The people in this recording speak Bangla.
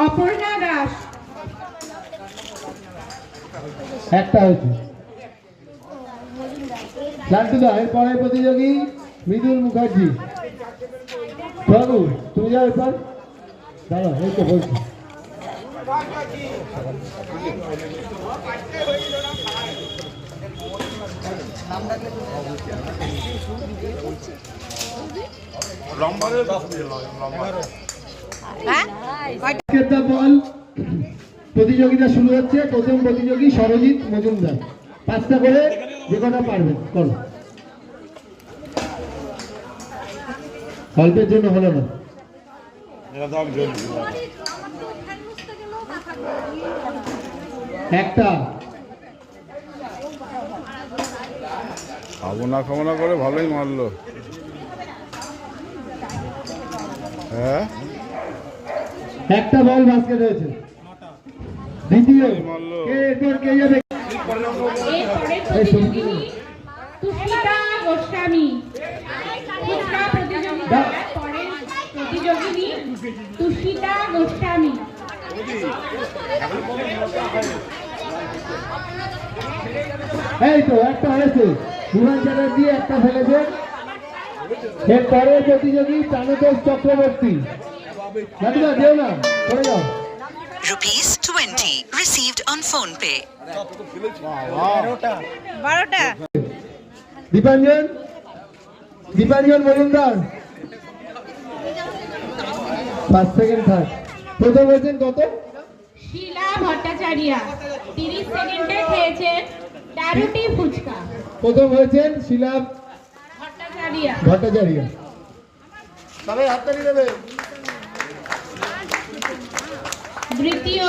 অপর্ণা দাস। একটা হয়েছে। লান্টুদা, এর পরের প্রতিযোগী মৃদুল মুখার্জি। প্রভু, তুমি যাও এরপর। দাঁড়াও, এই তো বলছি। বল প্রতিযোগিতা শুরু হচ্ছে। প্রথম প্রতিযোগী সরজিৎ মজুমদার। 5টা করে যে কটা পারবেন করো। অল্পের জন্য হলো না। একটা খাবো না করে ভালোই মারলো। হ্যাঁ, একটা বল বাস্কেট হয়েছে। দ্বিতীয় কে এরপর কে যাবে? তুষিতা গোস্বামী। প্রতিযোগিনী তুষিতা গোস্বামী। এই তো একটা হয়েছে। বিমান চ্যাটার্জি একটা ফেলেছে। এরপরে প্রতিযোগী প্রাণতোষ চক্রবর্তী। দাদুদা দেও না, করে যাও। ₹20 received on phone pay. 12টা। দীপাঞ্জন মজুমদার 5 সেকেন্ড থাক। প্রথম হয়েছেন কত? শিলা ভট্টাচার্য 30 সেকেন্ডে খেয়েছেন 13টি ফুচকা। প্রথম হয়েছেন শিলা ভট্টাচার্য। সবাই হাততালি দেবে। দ্বিতীয়